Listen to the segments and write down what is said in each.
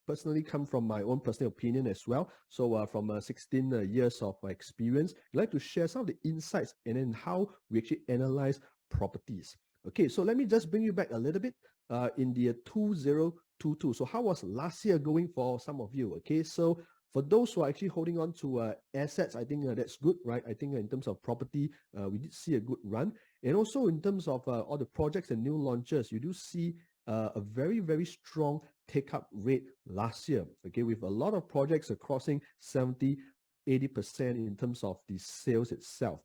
personally come from my own personal opinion as well. So from 16 years of my experience, I'd like to share some of the insights and then how we actually analyze properties. Okay, so let me just bring you back a little bit in the 2022. So how was last year going for some of you? Okay, so for those who are actually holding on to assets, I think that's good, right? I think in terms of property, we did see a good run. And also in terms of all the projects and new launches, you do see a very, very strong take-up rate last year, okay, with a lot of projects crossing 70, 80% in terms of the sales itself,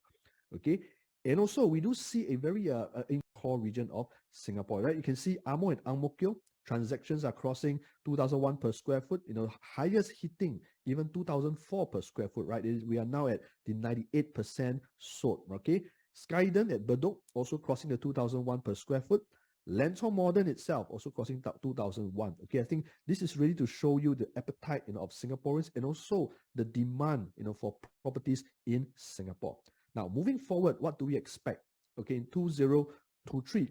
okay? And also, we do see a very in core region of Singapore, right? You can see Amo and Ang Mo Kio transactions are crossing 2001 per square foot, highest hitting even 2004 per square foot, right? We are now at the 98% sold, okay? Skyden at Bedok also crossing the 2001 per square foot. Lantau Modern itself also crossing 2001. Okay, I think this is really to show you the appetite of Singaporeans and also the demand for properties in Singapore. Now, moving forward, what do we expect? Okay, in 2023.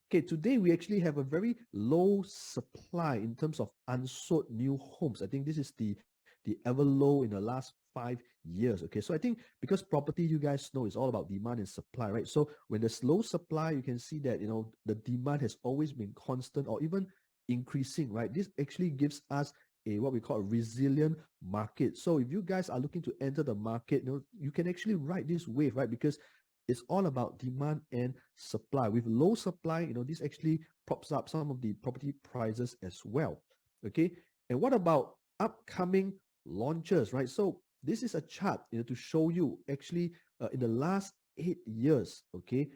Okay, today we actually have a very low supply in terms of unsold new homes. I think this is the ever low in the last 5 years. Okay, so I think because property, you guys know, is all about demand and supply, right? So when there's low supply, you can see that the demand has always been constant or even increasing, right? This actually gives us what we call a resilient market. So if you guys are looking to enter the market, you can actually ride this wave, right? Because it's all about demand and supply. With low supply, this actually props up some of the property prices as well. Okay, and what about upcoming launches, right? So this is a chart, to show you actually in the last 8 years, okay,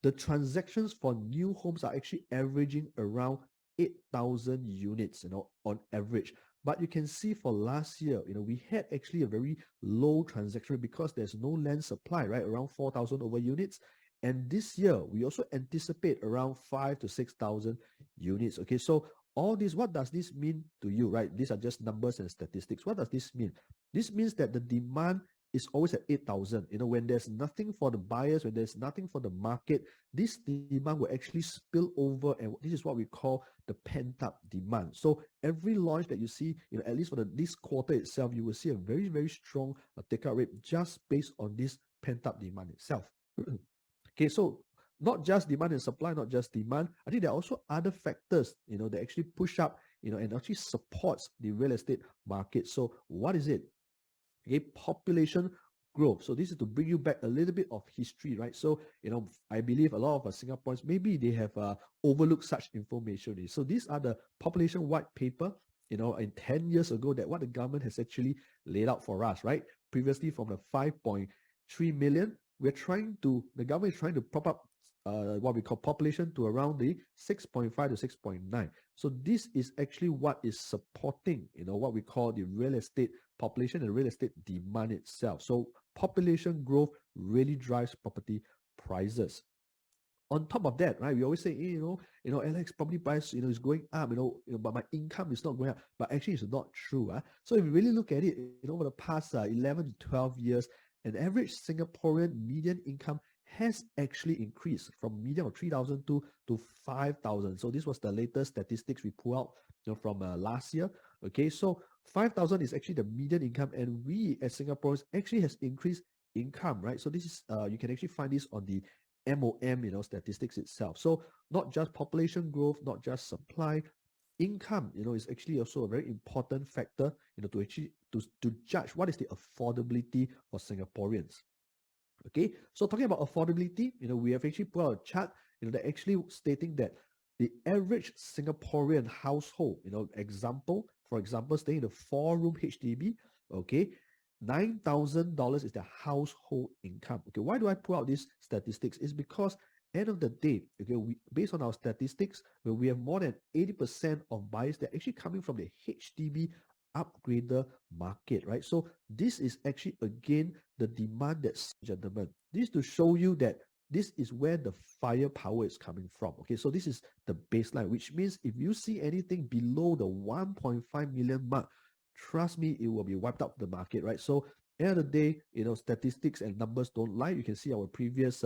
the transactions for new homes are actually averaging around 8,000 units, on average. But you can see for last year, we had actually a very low transaction rate because there's no land supply, right? Around 4,000 over units. And this year, we also anticipate around 5 to 6,000 units. Okay, so all this, what does this mean to you, right? These are just numbers and statistics. What does this mean? This means that the demand is always at 8,000. When there's nothing for the buyers, when there's nothing for the market, this demand will actually spill over, and this is what we call the pent-up demand. So every launch that you see, at least for this quarter itself, you will see a very, very strong take-up rate just based on this pent-up demand itself. Okay, so not just demand and supply, not just demand. I think there are also other factors, that actually push up, and actually supports the real estate market. So what is it? Okay, population growth. So this is to bring you back a little bit of history, right? So, I believe a lot of Singaporeans, maybe they have overlooked such information. So these are the population white paper, in 10 years ago, that what the government has actually laid out for us, right? Previously from the 5.3 million, the government is trying to prop up what we call population to around the 6.5 to 6.9. So this is actually what is supporting, what we call the real estate population and real estate demand itself. So population growth really drives property prices. On top of that, right, we always say, hey, Alex, property price, is going up, but my income is not going up. But actually, it's not true. So if you really look at it, over the past 11 to 12 years, an average Singaporean median income has actually increased from median of 3,000 to 5,000. So this was the latest statistics we pull out from last year. Okay, so 5,000 is actually the median income, and we as Singaporeans actually has increased income, right? So this is you can actually find this on the MOM statistics itself. So not just population growth, not just supply, income is actually also a very important factor to actually to judge what is the affordability for Singaporeans. Okay, so talking about affordability, we have actually put out a chart, that actually stating that the average Singaporean household, for example, staying in a 4-room HDB, okay, $9,000 is the household income. Okay, why do I pull out these statistics? It's because end of the day, okay, based on our statistics, we have more than 80% of buyers that are actually coming from the HDB upgrader market, right? So this is actually again the demand that's, gentlemen. This is to show you that this is where the firepower is coming from. Okay, so this is the baseline, which means if you see anything below the 1.5 million mark, trust me, it will be wiped out the market, right? So end of the day, statistics and numbers don't lie. You can see our previous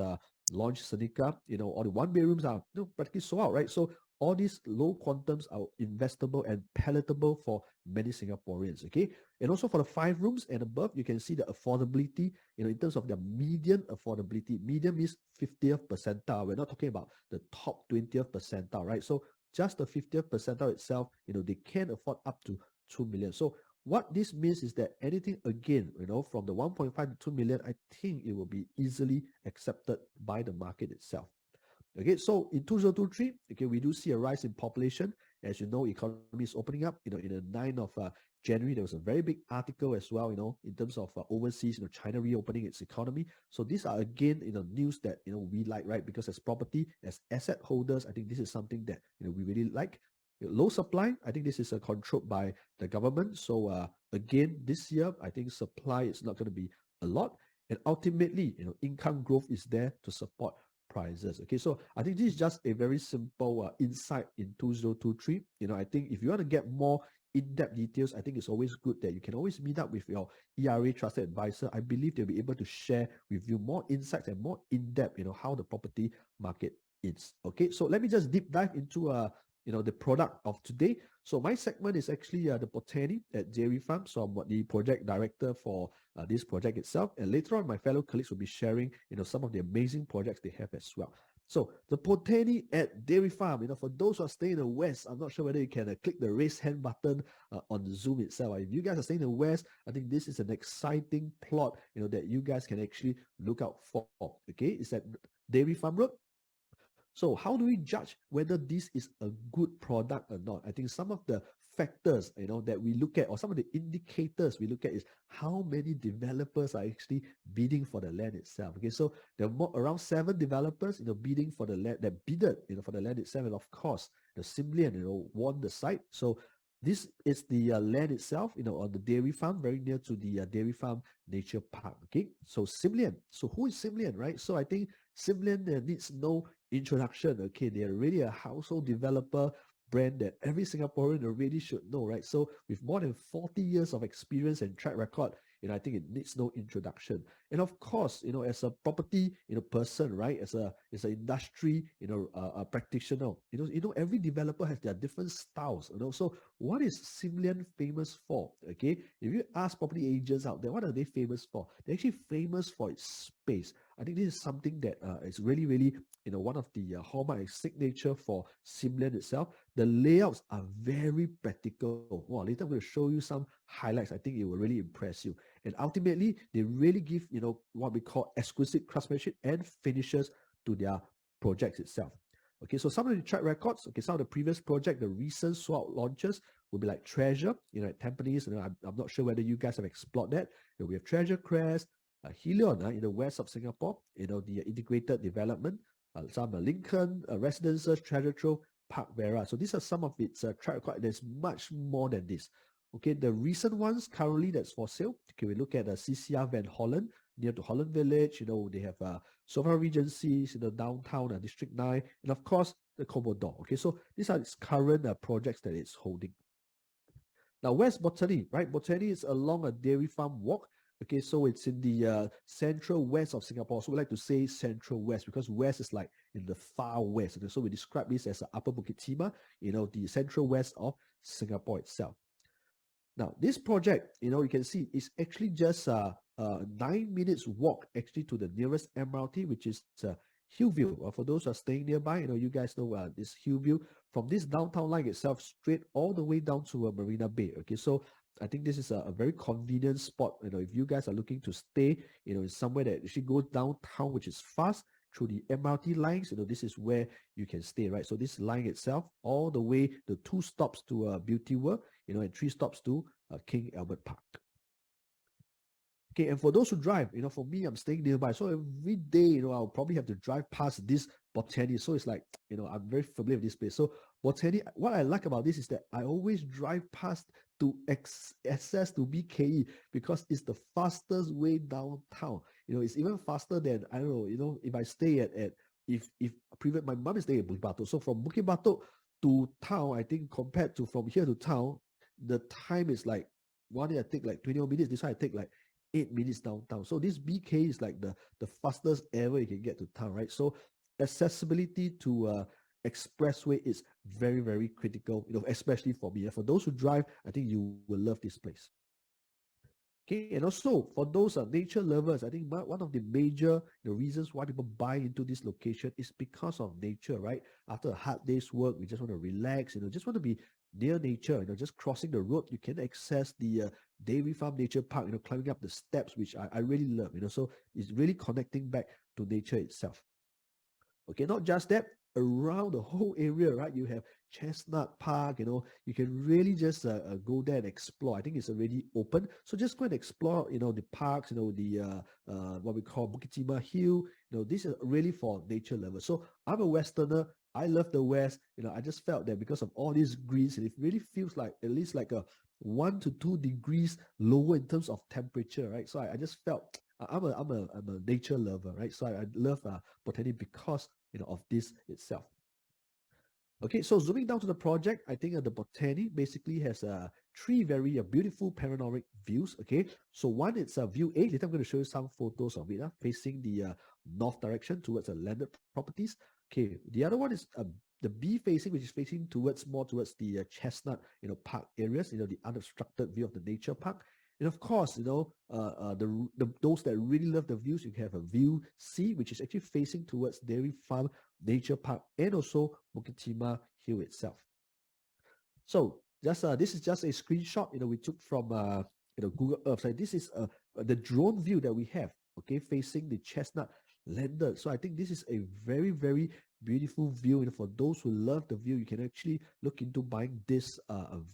launch, Seneca, all the 1 bedrooms are practically sold out, right? So all these low quantums are investable and palatable for many Singaporeans. Okay, and also for the 5 rooms and above, you can see the affordability. In terms of the median affordability, median means 50th percentile. We're not talking about the top 20th percentile, right? So just the 50th percentile itself, they can afford up to 2 million. So what this means is that anything again, from the 1.5 to 2 million, I think it will be easily accepted by the market itself. Okay, so in 2023, okay, we do see a rise in population. As you know, economy is opening up. In the 9th of January, there was a very big article as well, in terms of overseas, China reopening its economy. So these are again, news that, we like, right? Because as property, as asset holders, I think this is something that, we really like. Low supply, I think this is controlled by the government. So again, this year, I think supply is not going to be a lot. And ultimately, income growth is there to support prices. Okay, so I think this is just a very simple insight in 2023. I think if you want to get more in-depth details, I think it's always good that you can always meet up with your ERA trusted advisor. I believe they'll be able to share with you more insights and more in-depth, how the property market is. Okay, so let me just deep dive into the product of today. So my segment is actually the Botany at Dairy Farm. So I'm the project director for this project itself. And later on, my fellow colleagues will be sharing, some of the amazing projects they have as well. So the Botany at Dairy Farm, for those who are staying in the West, I'm not sure whether you can click the raise hand button on the Zoom itself. If you guys are staying in the West, I think this is an exciting plot, that you guys can actually look out for. Okay, it's at Dairy Farm Road. So how do we judge whether this is a good product or not? I think some of the factors, that we look at, or some of the indicators we look at, is how many developers are actually bidding for the land itself. Okay, so there are around 7 developers, bidding for the land, that bidded, for the land itself. And of course, the Simlian, won the site. So this is the land itself, on the dairy farm, very near to the Dairy Farm Nature Park. Okay, so Simlian. So who is Simlian, right? So I think Simlian needs no introduction. Okay, they are really a household developer brand that every Singaporean already should know, right? So with more than 40 years of experience and track record, I think it needs no introduction. And of course, as a property, person, right? As an industry, a practitioner, every developer has their different styles, So what is Simlian famous for? Okay, if you ask property agents out there, what are they famous for? They're actually famous for its space. I think this is something that is really, really, one of the hallmark signature for Simlian itself. The layouts are very practical. Wow, later I'm going to show you some highlights. I think it will really impress you. And ultimately, they really give, what we call exquisite craftsmanship and finishes to their projects itself. Okay, so some of the track records, okay, some of the previous project, the recent swap launches will be like Treasure, at Tampines. I'm not sure whether you guys have explored that. We have Treasure Crest, Hillview in the west of Singapore, the integrated development, some Lincoln Residences, Treasure Trove, Park Vera. So these are some of its track record. There's much more than this. Okay, the recent ones currently that's for sale. Okay, we look at CCR Van Holland, near to Holland Village. They have Sofa Regencies, downtown District 9, and of course the Commodore. Okay, so these are its current projects that it's holding. Now, where's Botany, right? Botany is along a dairy farm walk. Okay, so it's in the central west of Singapore. So we like to say central west because west is like in the far west. Okay, so we describe this as Upper Bukit Timah, the central west of Singapore itself. Now, this project, you can see is actually just 9 minutes walk actually to the nearest MRT, which is Hillview. For those who are staying nearby, you guys know this Hillview. From this downtown line itself, straight all the way down to Marina Bay. Okay, so I think this is a very convenient spot. If you guys are looking to stay, in somewhere that actually goes downtown, which is fast through the MRT lines, this is where you can stay, right? So this line itself, all the way, the 2 stops to Beauty World, and 3 stops to King Albert Park. Okay, and for those who drive, for me, I'm staying nearby. So every day, I'll probably have to drive past this Botany. So it's like, I'm very familiar with this place. So Botany, what I like about this is that I always drive past to access to BKE because it's the fastest way downtown. It's even faster than, I don't know, if I stay my mom is staying at Bukit Batok. So from Bukit Batok to town, I think compared to from here to town, the time is like, one day I take like 20 minutes. This one I take like 8 minutes downtown. So this BK is like the fastest ever you can get to town, right? So accessibility to expressway is very, very critical, especially for me. For those who drive, I think you will love this place. Okay, and also for those nature lovers, I think one of the major reasons why people buy into this location is because of nature, right? After a hard day's work, we just want to relax, just want to be near nature, just crossing the road, you can access the Dairy Farm Nature Park, climbing up the steps, which I really love, so it's really connecting back to nature itself. Okay, not just that, around the whole area, right? You have Chestnut Park, you can really just go there and explore. I think it's already open. So just go and explore, the parks, the what we call Bukit Timah Hill. This is really for nature lovers. So I'm a Westerner. I love the West. I just felt that because of all these greens, it really feels like at least like a 1 to 2 degrees lower in terms of temperature, right? So I just felt I'm a nature lover, right? So I love Botany because of this itself. Okay, so zooming down to the project, I think the Botany basically has three very beautiful panoramic views. Okay, so one, it's view A. Later I'm going to show you some photos of it, facing the north direction towards the landed properties. Okay, the other one is the B facing, which is facing more towards the Chestnut, park areas, the unobstructed view of the nature park. And of course, those that really love the views, you have a view C, which is actually facing towards Dairy Farm Nature Park and also Bukit Timah Hill itself. So this is just a screenshot we took from Google Earth. So this is the drone view that we have, okay, facing the Chestnut landed. So I think this is a very, very beautiful view. For those who love the view, you can actually look into buying this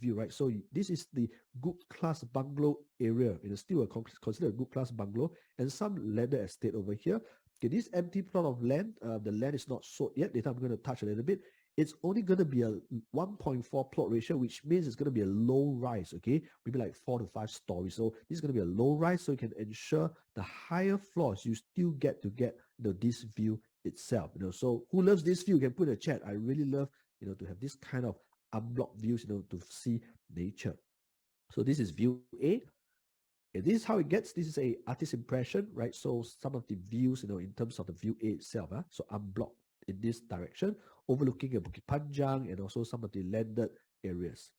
view, right? So this is the good class bungalow area. It is still considered a good class bungalow, and some landed estate over here. Okay, this empty plot of land, the land is not sold yet. Later I'm going to touch a little bit. It's only going to be a 1.4 plot ratio, which means it's going to be a low rise, okay? Maybe like 4 to 5 stories. So this is going to be a low rise, so you can ensure the higher floors, you still get this view itself. So who loves this view? You can put in a chat. I really love, to have this kind of unblocked views, to see nature. So this is view A. And this is how it gets. This is a artist impression, right? So some of the views, in terms of the view A itself, so unblocked in this direction, overlooking a Bukit Panjang and also some of the landed areas.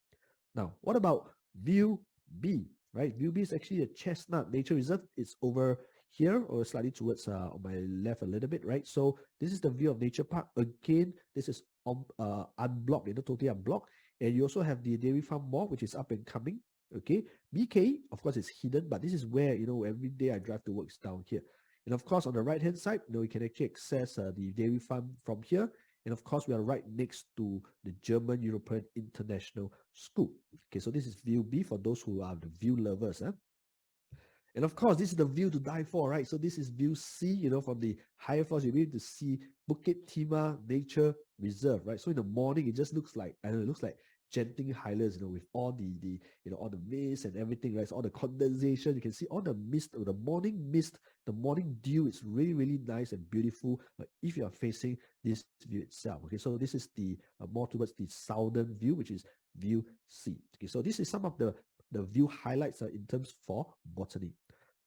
Now, what about view B, right? View B is actually a Chestnut Nature Reserve. It's over here or slightly towards on my left a little bit, right? So this is the view of Nature Park. Again, this is unblocked, totally unblocked. And you also have the Dairy Farm Mall, which is up and coming. Okay, BK, of course, is hidden, but this is where, every day I drive to work is down here. And of course, on the right-hand side, you can actually access the dairy farm from here. And of course, we are right next to the German European International School. Okay, so this is view B for those who are the view lovers. And of course, this is the view to die for, right? So this is view C, from the higher floors, you'll be able to see Bukit Timah Nature Reserve, right? So in the morning, it just looks like, I don't know, it looks like Genting Highlands, with all the all the mist and everything, right? So all the condensation, you can see all the mist, the morning mist, the morning dew is really, really nice and beautiful if you are facing this view itself. Okay, so this is the more towards the southern view, which is view C. Okay, so this is some of the view highlights in terms for Botany.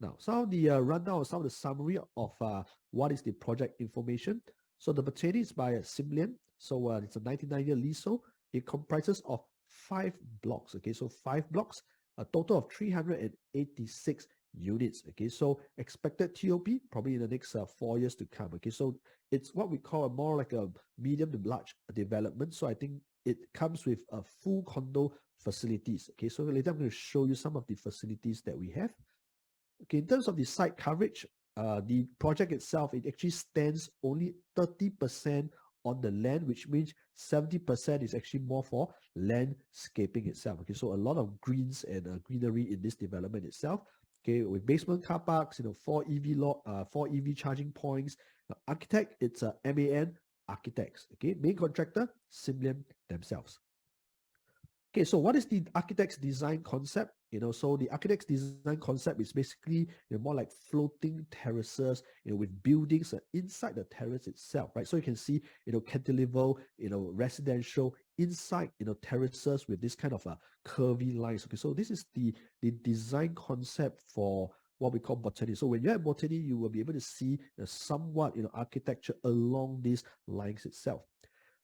Now, some of the rundown, some of the summary of what is the project information. So the Botany is by Lian. So it's a 99-year leasehold. It comprises of 5 blocks. Okay, so 5 blocks, a total of 386 units. Okay, so expected TOP probably in the next 4 years to come. Okay, so it's what we call more like a medium to large development. So I think it comes with a full condo facilities. Okay, so later I'm going to show you some of the facilities that we have. Okay, in terms of the site coverage, the project itself, it actually stands only 30% on the land, which means 70% is actually more for landscaping itself. Okay, so a lot of greens and greenery in this development itself. Okay, with basement car parks, 4 EV charging points. Architect, it's a MAN Architects. Okay, main contractor, Lian themselves. Okay, so what is the architect's design concept? So the architect's design concept is basically more like floating terraces, with buildings inside the terrace itself, right? So you can see, cantilever, residential inside, terraces with this kind of curvy lines. Okay, so this is the design concept for what we call Botany. So when you're at Botany, you will be able to see somewhat, architecture along these lines itself.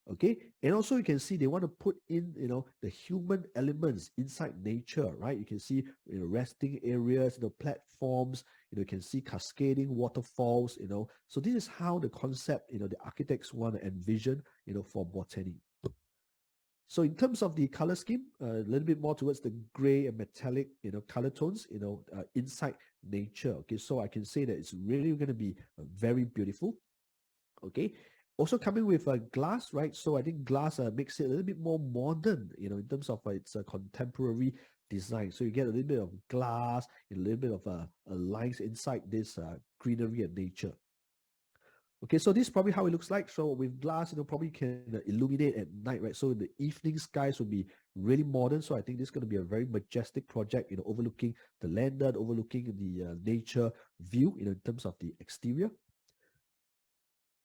Okay, and also you can see they want to put in, the human elements inside nature, right? You can see, resting areas, platforms, you can see cascading waterfalls, so this is how the concept, the architects want to envision, for Botany. So in terms of the color scheme, a little bit more towards the gray and metallic, color tones, inside nature. Okay, so I can say that it's really going to be very beautiful. Okay, also coming with a glass, right? So I think glass makes it a little bit more modern, in terms of its contemporary design. So you get a little bit of glass, a little bit of lines inside this greenery and nature. Okay, so this is probably how it looks like. So with glass, probably can illuminate at night, right? So the evening skies will be really modern. So I think this is going to be a very majestic project, overlooking the landed, overlooking the nature view, in terms of the exterior.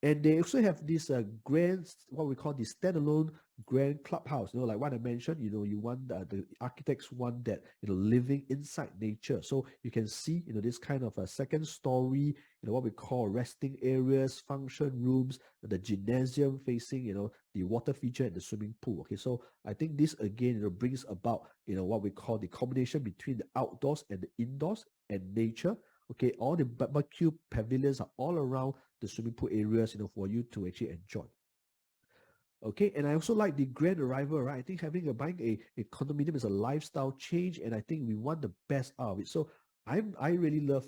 And they also have this grand, what we call the standalone grand clubhouse. Like what I mentioned, you want the architects want that, living inside nature. So you can see, this kind of a second story, what we call resting areas, function rooms, the gymnasium facing, the water feature and the swimming pool. Okay, so I think this again, brings about, what we call the combination between the outdoors and the indoors and nature. Okay, all the barbecue pavilions are all around the swimming pool areas, for you to actually enjoy. Okay, and I also like the grand arrival, right? I think buying a condominium is a lifestyle change, and I think we want the best out of it. So I really love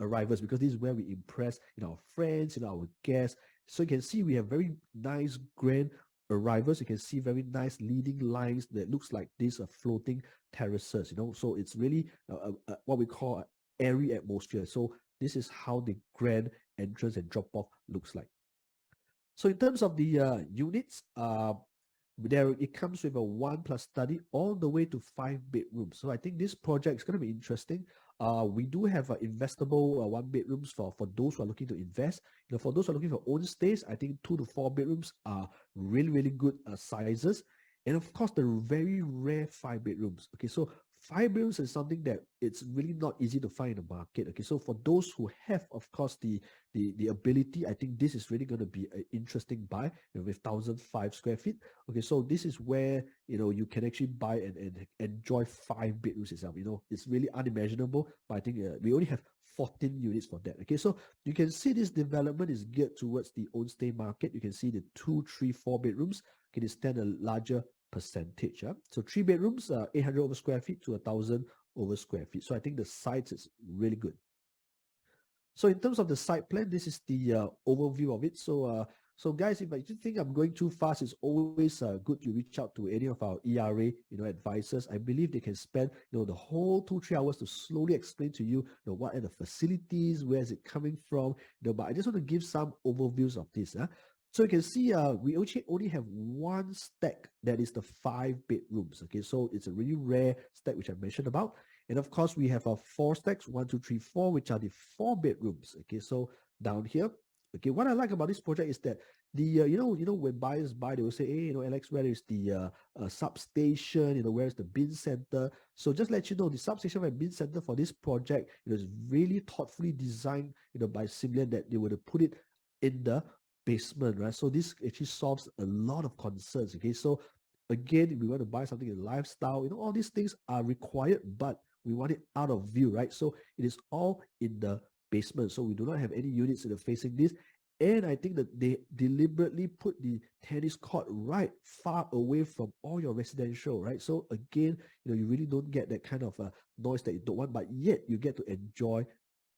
arrivals, because this is where we impress, our friends, our guests. So you can see we have very nice grand arrivals. You can see very nice leading lines that looks like these floating terraces. So it's really what we call airy atmosphere. So this is how the grand entrance and drop off looks like. So in terms of the units, there it comes with a 1+ study all the way to 5 bedrooms. So I think this project is going to be interesting. We do have investable 1 bedrooms for those who are looking to invest. For those who are looking for own stays, I think 2 to 4 bedrooms are really, really good sizes. And of course, the very rare 5 bedrooms. Okay, so 5 bedrooms is something that it's really not easy to find in the market. Okay, so for those who have, of course, the ability, I think this is really going to be an interesting buy, with 1,005 square feet. Okay, so this is where you can actually buy and enjoy 5 bedrooms itself. It's really unimaginable, but I think we only have 14 units for that. Okay, so you can see this development is geared towards the own stay market. You can see the 2, 3, 4 bedrooms can stand a larger percentage. So 3 bedrooms, 800 over square feet to 1,000 over square feet. So I think the size is really good. So in terms of the site plan, this is the overview of it. So guys, if you think I'm going too fast, it's always good to reach out to any of our ERA, advisors. I believe they can spend, the whole 2-3 hours to slowly explain to you, what are the facilities, where is it coming from, but I just want to give some overviews of this. So you can see we actually only have 1 stack that is the 5 bedrooms. Okay, so it's a really rare stack which I mentioned about. And of course, we have 4 stacks, 1, 2, 3, 4, which are the 4 bedrooms. Okay, so down here, okay, what I like about this project is that the when buyers buy, they will say, hey, Alex, where is the substation? Where is the bin center? So just let you know, the substation and bin center for this project, is really thoughtfully designed, by Lian, that they would have put it in the basement, right? So this actually solves a lot of concerns. Okay, so again, if we want to buy something in lifestyle, all these things are required, but we want it out of view, right? So it is all in the basement. So we do not have any units that are facing this. And I think that they deliberately put the tennis court right far away from all your residential, right? So again, you really don't get that kind of noise that you don't want, but yet you get to enjoy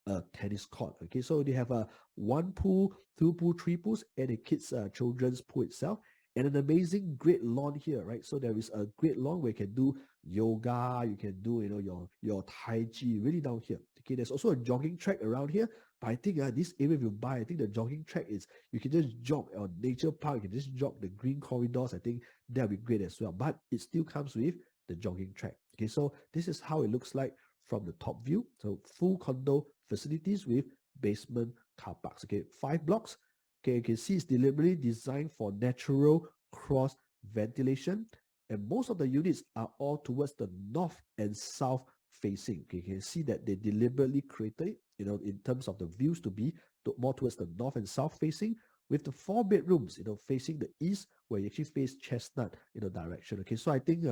a tennis court. Okay, so they have a 1 pool, 2 pool, 3 pools, and a kids children's pool itself, and an amazing great lawn here, right? So there is a great lawn where you can do yoga, you can do your tai chi really down here. Okay, there's also a jogging track around here, but I think this area if you buy, I think the jogging track is you can just jog on nature park, you can just jog the green corridors. I think that'll be great as well, but it still comes with the jogging track. Okay, so this is how it looks like from the top view. So full condo facilities with basement car parks. Okay, 5 blocks. Okay, you can see it's deliberately designed for natural cross ventilation, and most of the units are all towards the north and south facing. Okay, you can see that they deliberately created it, in terms of the views to be more towards the north and south facing, with the 4 bedrooms, facing the east, where you actually face Chestnut direction. Okay, so I think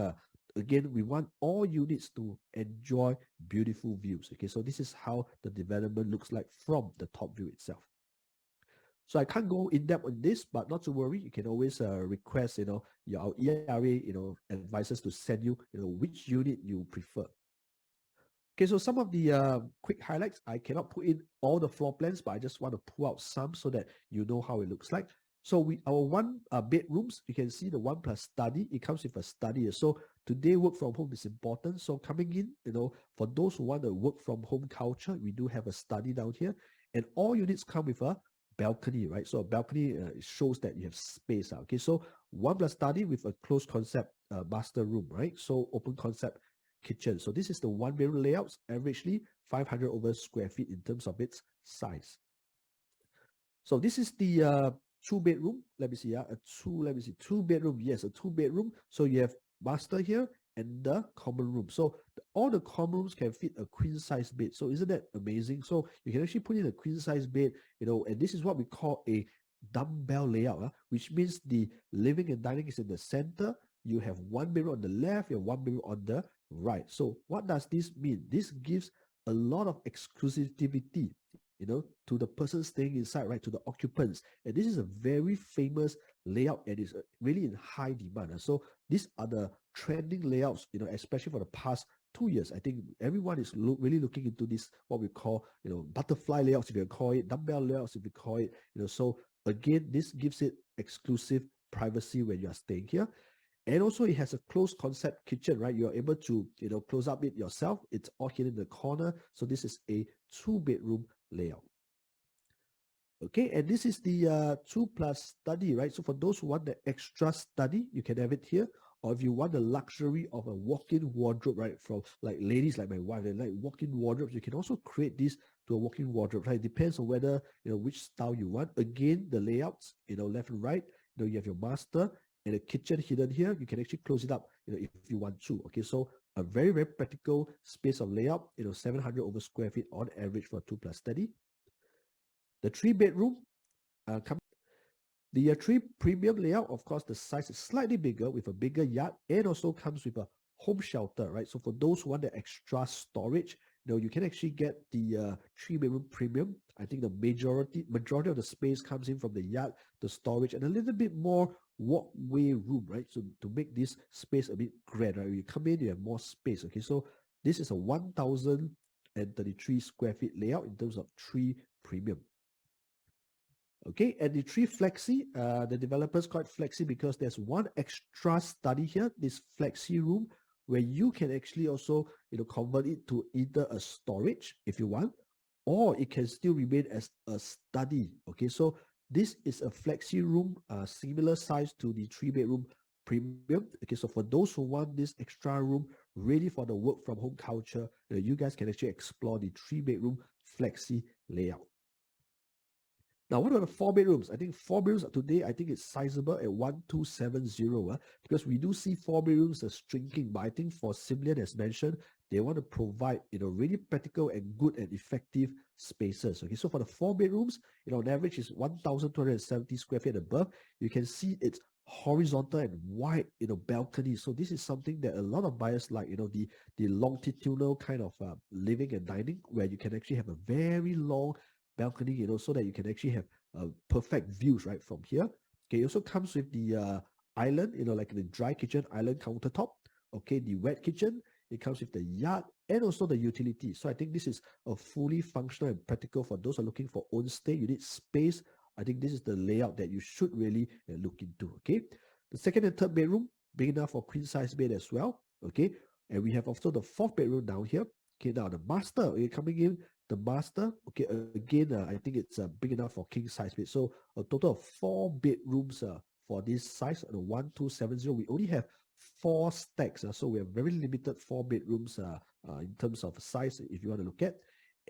again, we want all units to enjoy beautiful views. Okay, so this is how the development looks like from the top view itself. So I can't go in depth on this, but not to worry. You can always request, your ERA, advisors to send you, which unit you prefer. Okay, so some of the quick highlights. I cannot put in all the floor plans, but I just want to pull out some so that you know how it looks like. So our one bedrooms, you can see the 1+ study. It comes with a study. So today work from home is important. So coming in, for those who want to work from home culture, we do have a study down here, and all units come with a balcony, right? So a balcony shows that you have space. Okay, so 1+ study with a closed concept master room, right? So open concept kitchen. So this is the 1-bedroom layouts, averagely 500 over square feet in terms of its size. So this is the 2-bedroom. Let me see, a 2-bedroom. Yes, a 2-bedroom. So you have master here and the common room. So all the common rooms can fit a queen size bed. So isn't that amazing? So you can actually put in a queen size bed, and this is what we call a dumbbell layout, which means the living and dining is in the center. You have 1 bedroom on the left, you have 1 bedroom on the right. So what does this mean? This gives a lot of exclusivity, to the person staying inside, right, to the occupants. And this is a very famous layout and is really in high demand. So these are the trending layouts, especially for the past 2 years. I think everyone is really looking into this, what we call, butterfly layouts, if you call it, dumbbell layouts, if you call it, so again, this gives it exclusive privacy when you are staying here. And also it has a closed concept kitchen, right? You're able to, close up it yourself. It's all hidden in the corner. So this is a 2-bedroom layout. Okay, and this is the 2+ study, right? So for those who want the extra study, you can have it here. Or if you want the luxury of a walk-in wardrobe, right? From like ladies like my wife, they like walk-in wardrobes. You can also create this to a walk-in wardrobe, right? It depends on whether, which style you want. Again, the layouts, left and right, you have your master and a kitchen hidden here. You can actually close it up, if you want to. Okay, so a very, very practical space of layout, 700 over square feet on average for a 2+ study. The 3-bedroom, the 3 premium layout, of course, the size is slightly bigger with a bigger yard and also comes with a home shelter, right? So for those who want the extra storage, you can actually get the 3-bedroom premium. I think the majority of the space comes in from the yard, the storage, and a little bit more walkway room, right? So to make this space a bit grand, right? When you come in, you have more space. Okay, so this is a 1,033 square feet layout in terms of 3 premium. Okay, and the 3 flexi, the developers call it flexi because there's one extra study here, this flexi room, where you can actually also, convert it to either a storage if you want, or it can still remain as a study. Okay, so this is a flexi room, similar size to the 3-bedroom premium. Okay, so for those who want this extra room ready for the work from home culture, you guys can actually explore the 3-bedroom flexi layout. Now, what about the 4 bedrooms? I think 4 bedrooms today, I think it's sizable at 1,270, because we do see 4 bedrooms as shrinking. But I think for Lian, as mentioned, they want to provide, really practical and good and effective spaces. Okay, so for the 4 bedrooms, on average is 1,270 square feet and above. You can see it's horizontal and wide, balcony. So this is something that a lot of buyers like, the longitudinal kind of living and dining, where you can actually have a very long balcony, so that you can actually have perfect views right from here. Okay, it also comes with the island, like the dry kitchen island countertop. Okay, the wet kitchen, it comes with the yard and also the utility. So I think this is a fully functional and practical for those who are looking for own stay. You need space. I think this is the layout that you should really look into. Okay, the 2nd and 3rd bedroom, big enough for queen size bed as well. Okay, and we have also the 4th bedroom down here. Okay, now the master, okay, coming in, the master, okay, again, I think it's big enough for king size bed. So a total of 4 bedrooms for this size, 1,270. We only have 4 stacks, so we have very limited 4 bedrooms in terms of size, if you want to look at.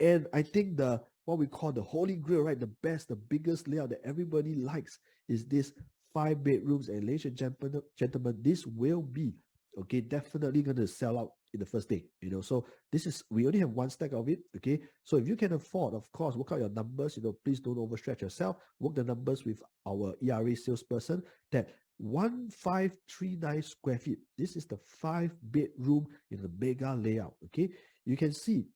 And I think what we call the holy grail, right, the best, the biggest layout that everybody likes is this 5 bedrooms. And ladies and gentlemen, this will be, okay, definitely going to sell out in the first day, so this is, we only have 1 stack of it. Okay, so if you can afford, of course, work out your numbers, please don't overstretch yourself. Work the numbers with our ERA salesperson, that 1539 square feet. This is the 5-bedroom in the mega layout. Okay, you can see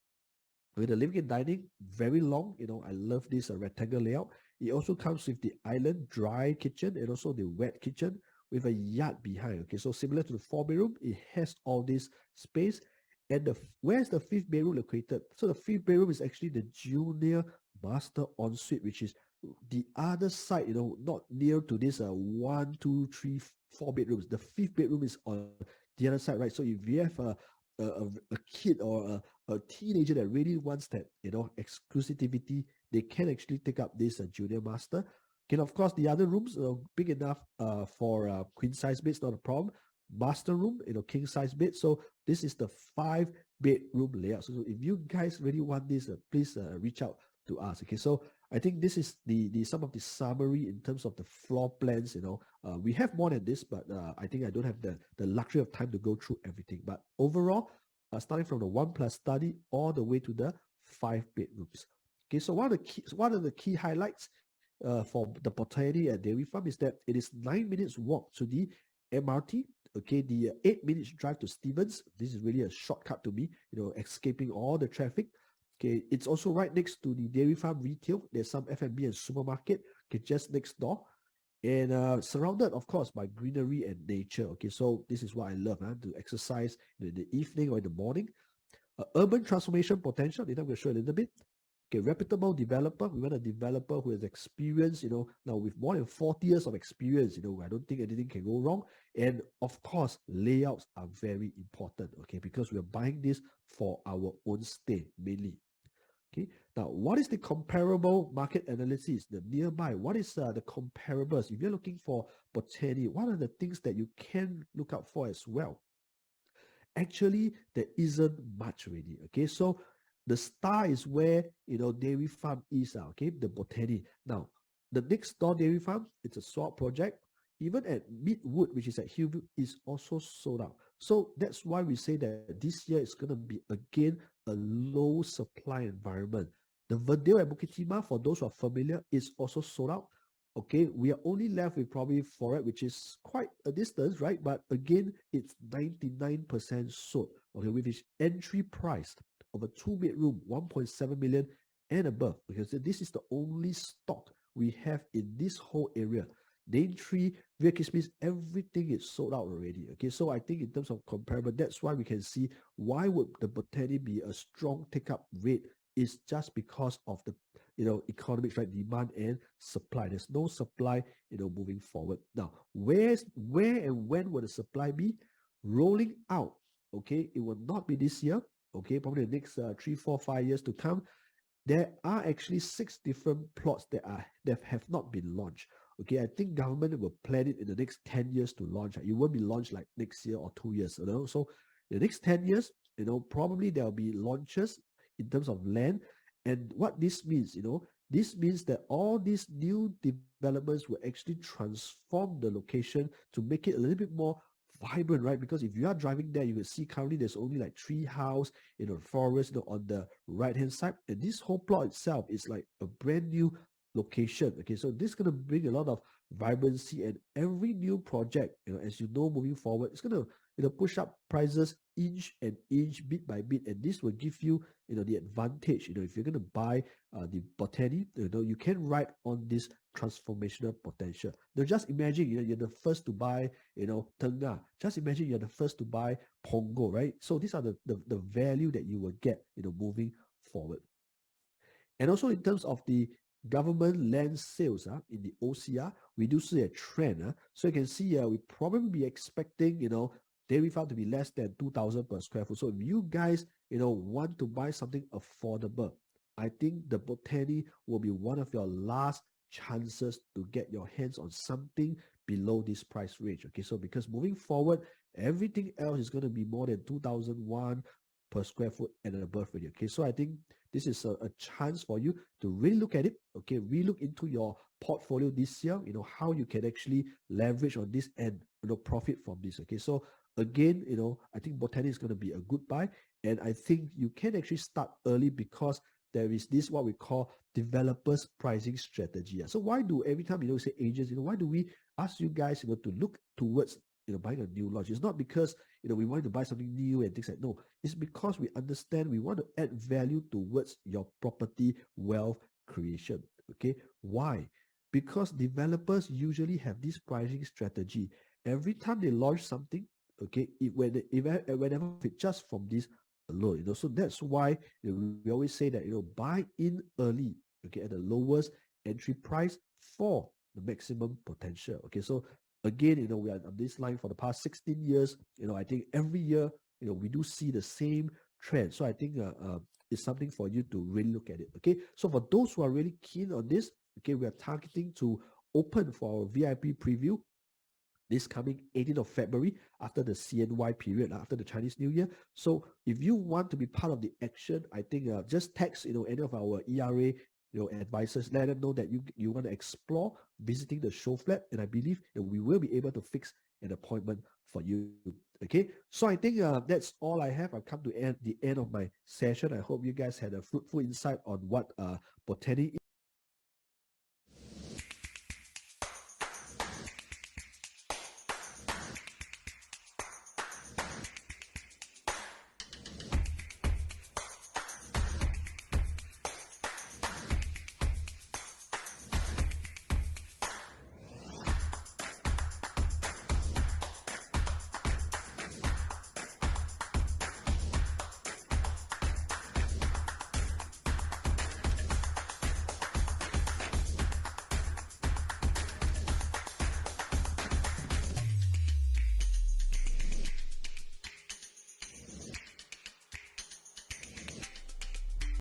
with the living and dining, very long. I love this rectangle layout. It also comes with the island dry kitchen and also the wet kitchen with a yard behind. Okay, so similar to the 4-bedroom, it has all this space. And where's the 5th bedroom located? So the 5th bedroom is actually the junior master ensuite, which is the other side, not near to this 1, 2, 3, 4 bedrooms. The 5th bedroom is on the other side, right? So if you have a kid or a teenager that really wants that, exclusivity, they can actually take up this junior master. And of course, the other rooms big enough for queen size beds, not a problem. Master room, king size bed. So this is the 5-bedroom layout. So if you guys really want this, please reach out to us. Okay, so I think this is the some of the summary in terms of the floor plans. We have more than this, but I think I don't have the luxury of time to go through everything. But overall, starting from the 1+ study all the way to the 5 bedrooms. Okay, so one of the key highlights for the Botany at Dairy Farm is that it is 9 minutes walk to the MRT. Okay, the 8 minutes drive to Stevens. This is really a shortcut to me, escaping all the traffic. Okay, it's also right next to the Dairy Farm retail. There's some F&B and supermarket, okay, just next door. And surrounded, of course, by greenery and nature. Okay, so this is what I love, to exercise in the evening or in the morning. Urban transformation potential, later we'll show a little bit. Okay, reputable developer. We want a developer who has experience, now with more than 40 years of experience, I don't think anything can go wrong. And of course, layouts are very important, okay, because we're buying this for our own stay mainly. Okay, now what is the comparable market analysis? The nearby, what is the comparables? If you're looking for Botany, what are the things that you can look out for as well? Actually, there isn't much really. Okay, so the star is where Dairy Farm is, okay, the Botany. Now, the next door Dairy Farm, it's a swap project. Even at Midwood, which is at Hillview, is also sold out. So that's why we say that this year is going to be again a low supply environment. The Verdale at Bukit Timah, for those who are familiar, is also sold out. Okay, we are only left with probably Foret, which is quite a distance, right? But again, it's 99% sold. Okay, with its entry price of a 2-bedroom, 1.7 million and above. Because this is the only stock we have in this whole area. Daintree, Vietnamese means everything is sold out already. Okay, so I think in terms of comparable, that's why we can see why would the Botany be a strong take-up rate. Is just because of the economics, right? Demand and supply. There's no supply moving forward. Now, where and when will the supply be rolling out? Okay, it will not be this year. Okay, probably the next 3, 4, 5 years to come. There are actually 6 different plots that have not been launched. Okay, I think government will plan it in the next 10 years to launch. It won't be launched like next year or 2 years. So the next 10 years, probably there will be launches in terms of land. And what this means, this means that all these new developments will actually transform the location to make it a little bit more vibrant, right? Because if you are driving there, you will see currently there's only like tree house, forest, on the right-hand side. And this whole plot itself is like a brand new location. Okay, so this is going to bring a lot of vibrancy, and every new project, as moving forward, it's going to push up prices inch and inch, bit by bit, and this will give you the advantage. If you're going to buy the Botany, you can ride on this transformational potential. Now just imagine you're the first to buy Tengah. Just imagine you're the first to buy Punggol, right? So these are the value that you will get moving forward. And also in terms of the government land sales in the OCR, we do see a trend. So you can see we probably be expecting Dairy Farm to be less than 2,000 per square foot. So if you guys want to buy something affordable, I think the Botany will be one of your last chances to get your hands on something below this price range. Okay, so because moving forward, everything else is going to be more than 2,001 per square foot and above already. Okay, so I think this is a chance for you to really look at it. Okay, relook into your portfolio this year, how you can actually leverage on this and profit from this. Okay, so again, I think Botany is going to be a good buy, and I think you can actually start early because there is this what we call developers pricing strategy. So why do every time say agents, why do we ask you guys, to look towards, buying a new lodge. It's not because, we want to buy something new and things like, no, it's because we understand we want to add value towards your property wealth creation. Okay. Why? Because developers usually have this pricing strategy. Every time they launch something, okay, whenever it just from this alone, so that's why, we always say that, buy in early, okay, at the lowest entry price for the maximum potential. Okay, so again, we are on this line for the past 16 years. I think every year, we do see the same trend. So I think it's something for you to really look at it. Okay, so for those who are really keen on this, okay, we are targeting to open for our VIP preview this coming 18th of February after the CNY period, after the Chinese New Year. So if you want to be part of the action, I think just text, any of our ERA, advisors, let them know that you want to explore visiting the show flat, and I believe that we will be able to fix an appointment for you. Okay, so I think that's all I have. I've come to the end of my session. I hope you guys had a fruitful insight on what Botany